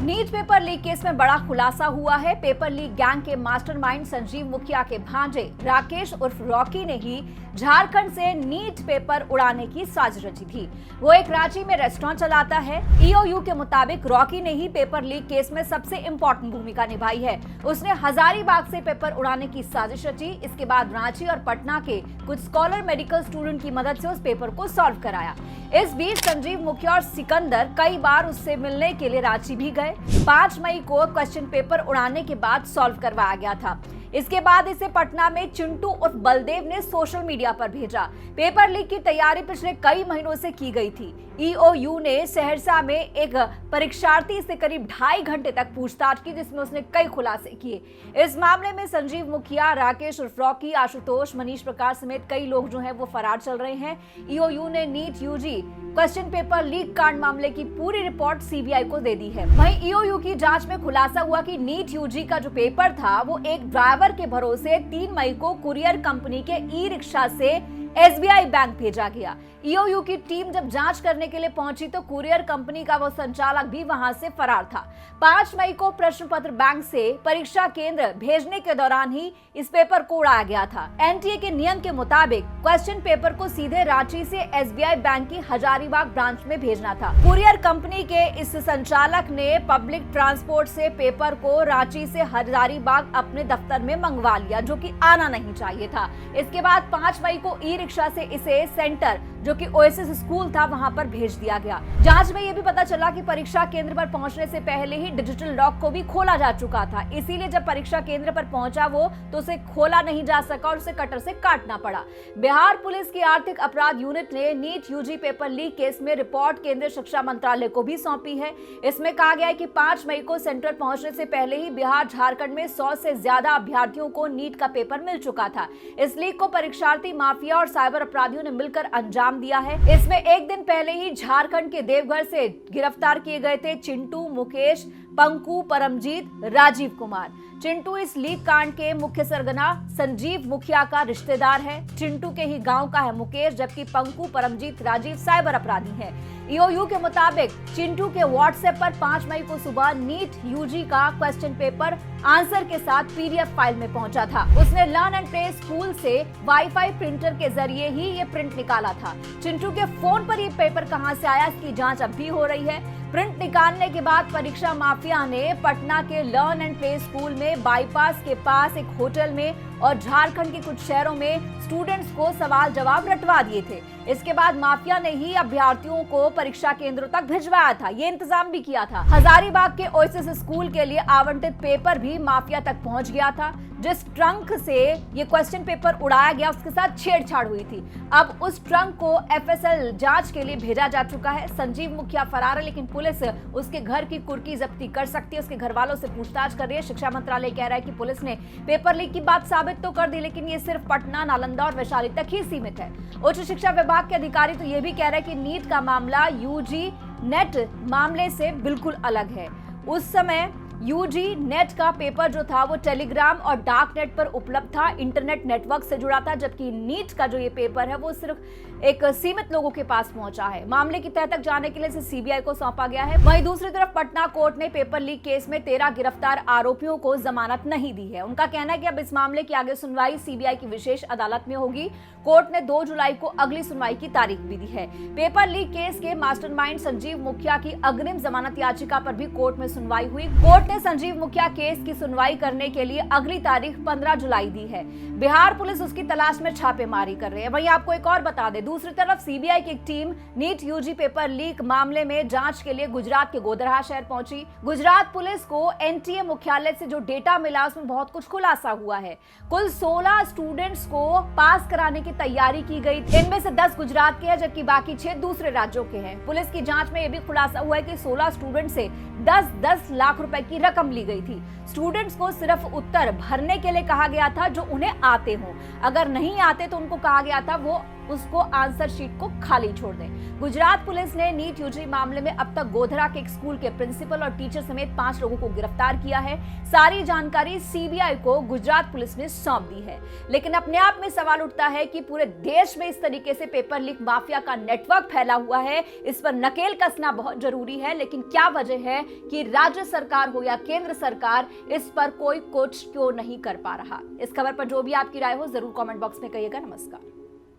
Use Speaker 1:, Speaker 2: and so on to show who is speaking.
Speaker 1: NEET paper leak case में बड़ा खुलासा हुआ है। पेपर लीक गैंग के मास्टरमाइंड संजीव मुखिया के भांजे राकेश उर्फ रॉकी ने ही झारखंड से नीट पेपर उड़ाने की साजिश रची थी। वो एक रांची में रेस्टोरेंट चलाता है। ईओयू के मुताबिक रॉकी ने ही पेपर लीक केस में सबसे इंपॉर्टेंट भूमिका निभाई है। उसने हजारीबाग से पेपर उड़ाने की साजिश रची। इसके बाद रांची और पटना के कुछ स्कॉलर मेडिकल स्टूडेंट की मदद से उस पेपर को सॉल्व कराया। इस बीच संजीव मुखिया और सिकंदर कई बार उससे मिलने के लिए रांची भी गए। 5 मई को क्वेश्चन पेपर उड़ाने के बाद सॉल्व करवाया गया था। इसके बाद इसे पटना में चिंटू उर्फ बलदेव ने सोशल मीडिया पर भेजा। पेपर लीक की तैयारी पिछले कई महीनों से की गई थी। ईओयू ने सहरसा में एक परीक्षार्थी से करीब 2.5 घंटे तक पूछताछ की, जिसमें उसने कई खुलासे किए। इस मामले में संजीव मुखिया, राकेश उर्फ रॉकी, आशुतोष, मनीष प्रकाश समेत कई लोग जो हैं वो फरार चल रहे हैं। ईओयू ने NEET UG question paper leak कांड मामले की पूरी रिपोर्ट सीबीआई को दे दी है। वहीं ईओयू की जांच में खुलासा हुआ कि नीट यूजी का जो पेपर था वो एक ड्राइवर के भरोसे 3 मई को कुरियर कंपनी के ई रिक्शा से एसबीआई बैंक भेजा गया। ईओयू की टीम जब जांच करने के लिए पहुंची तो कुरियर कंपनी का वो संचालक भी वहां से फरार था। 5 मई को प्रश्न पत्र बैंक से परीक्षा केंद्र भेजने के दौरान ही इस पेपर को उड़ाया गया था। एनटीए के नियम के मुताबिक क्वेश्चन पेपर को सीधे रांची से एसबीआई बैंक की हजारीबाग ब्रांच में भेजना था। कुरियर कंपनी के इस संचालक ने पब्लिक ट्रांसपोर्ट से पेपर को रांची से हजारीबाग अपने दफ्तर में मंगवा लिया, जो कि आना नहीं चाहिए था। इसके बाद 5 मई को ई रिक्शा से इसे सेंटर, जो कि ओएसएस स्कूल था, वहां पर भेज दिया गया। जांच में यह भी पता चला कि परीक्षा केंद्र पर पहुंचने से पहले ही डिजिटल लॉक को भी खोला जा चुका था। इसीलिए जब परीक्षा केंद्र पर पहुंचा वो तो उसे खोला नहीं जा सका और उसे कटर से काटना पड़ा। बिहार पुलिस की आर्थिक अपराध यूनिट ने NEET UG paper leak case में रिपोर्ट केंद्रीय शिक्षा मंत्रालय को भी सौंपी है। इसमें कहा गया है कि 5 मई को सेंटर पहुंचने से पहले ही बिहार झारखंड में 100 से ज्यादा अभ्यर्थियों को नीट का पेपर मिल चुका था। इस लीक को परीक्षार्थी माफिया और साइबर अपराधियों ने मिलकर अंजाम दिया है। इसमें एक दिन पहले ही झारखंड के देवघर से गिरफ्तार किए गए थे चिंटू, मुकेश, पंकु, परमजीत, राजीव कुमार। चिंटू इस लीक कांड के मुख्य सरगना संजीव मुखिया का रिश्तेदार है। चिंटू के ही गांव का है मुकेश, जबकि पंकु, परमजीत, राजीव साइबर अपराधी हैं। ईओयू के मुताबिक चिंटू के व्हाट्सएप पर 5 मई को सुबह नीट यूजी का क्वेश्चन पेपर आंसर के साथ पीडीएफ फाइल में पहुंचा था। उसने लर्न एंड प्ले स्कूल से वाईफाई प्रिंटर के जरिए ही ये प्रिंट निकाला था। चिंटू के फोन पर ये पेपर कहां से आया, इसकी जांच अब भी हो रही है। प्रिंट निकालने के बाद परीक्षा माफिया ने पटना के लर्न एंड प्ले स्कूल में, बाईपास के पास एक होटल में और झारखंड के कुछ शहरों में स्टूडेंट्स को सवाल जवाब रटवा दिए थे। इसके बाद माफिया ने ही अभ्यर्थियों को परीक्षा केंद्रों तक भिजवाया था। ये इंतजाम भी किया था। हजारीबाग के ओएसएस स्कूल के लिए आवंटित पेपर भी माफिया तक पहुंच गया था। जिस ट्रंक से ये क्वेश्चन पेपर उड़ाया गया उसके साथ छेड़छाड़ हुई थी। अब उस ट्रंक को एफएसएल जांच के लिए भेजा जा चुका है। संजीव मुखिया फरार है, लेकिन पुलिस उसके घर की कुर्की जब्ती कर सकती है। उसके घर वालों से पूछताछ कर रही है। शिक्षा मंत्रालय कह रहा है कि पुलिस ने पेपर लीक की बात साबित तो कर दी, लेकिन ये सिर्फ पटना, नालंदा और वैशाली तक ही सीमित है। उच्च शिक्षा विभाग के अधिकारी तो ये भी कह रहे हैं कि नीट का मामला यूजी नेट मामले से बिल्कुल अलग है। उस समय यूजी नेट का पेपर जो था वो टेलीग्राम और डार्क नेट पर उपलब्ध था, इंटरनेट नेटवर्क से जुड़ा था, जबकि नीट का जो ये पेपर है वो सिर्फ एक सीमित लोगों के पास पहुंचा है। मामले की तह तक जाने के लिए इसे सीबीआई को सौंपा गया है। वहीं दूसरी तरफ पटना कोर्ट ने पेपर लीक केस में 13 गिरफ्तार आरोपियों को जमानत नहीं दी है। उनका कहना है कि अब इस मामले की आगे सुनवाई सीबीआई की विशेष अदालत में होगी। कोर्ट ने 2 जुलाई को अगली सुनवाई की तारीख भी दी है। पेपर लीक केस के मास्टरमाइंड संजीव मुखिया की अग्रिम जमानत याचिका पर भी कोर्ट में सुनवाई हुई। कोर्ट ने संजीव मुखिया केस की सुनवाई करने के लिए अगली तारीख 15 जुलाई दी है। बिहार पुलिस उसकी तलाश में छापेमारी कर रही है। वहीं आपको एक और बता दें, दूसरी तरफ सीबीआई की एक team NEET UG paper leak मामले में जांच के लिए गुजरात के गोधरा शहर पहुंची। गुजरात पुलिस को एनटीए मुख्यालय से जो डेटा मिला उसमें बहुत कुछ खुलासा हुआ है। कुल 16 स्टूडेंट्स को पास कराने की तैयारी की गई। इनमें से 10 गुजरात के हैं, जबकि बाकी 6 दूसरे राज्यों के हैं। पुलिस की जांच में यह भी खुलासा हुआ है कि 16 स्टूडेंट से 10-10 लाख रुपए की रकम ली गई थी। स्टूडेंट्स को सिर्फ उत्तर भरने के लिए कहा गया था जो उन्हें आते हो। अगर नहीं आते तो उनको कहा गया था वो उसको आंसर शीट को खाली छोड़ दें। गुजरात पुलिस ने नीट यूजी मामले में अब तक गोधरा के एक स्कूल के प्रिंसिपल और टीचर समेत 5 लोगों को गिरफ्तार किया है। सारी जानकारी सीबीआई को गुजरात पुलिस ने सौंप दी है। लेकिन अपने आप में सवाल उठता है कि पूरे देश में इस तरीके से पेपर लीक माफिया का नेटवर्क फैला हुआ है, इस पर नकेल कसना बहुत जरूरी है। लेकिन क्या वजह है कि राज्य सरकार हो या केंद्र सरकार इस पर कोई कुछ क्यों नहीं कर पा रहा? इस खबर पर जो भी आपकी राय हो जरूर कमेंट बॉक्स में कहिएगा। नमस्कार।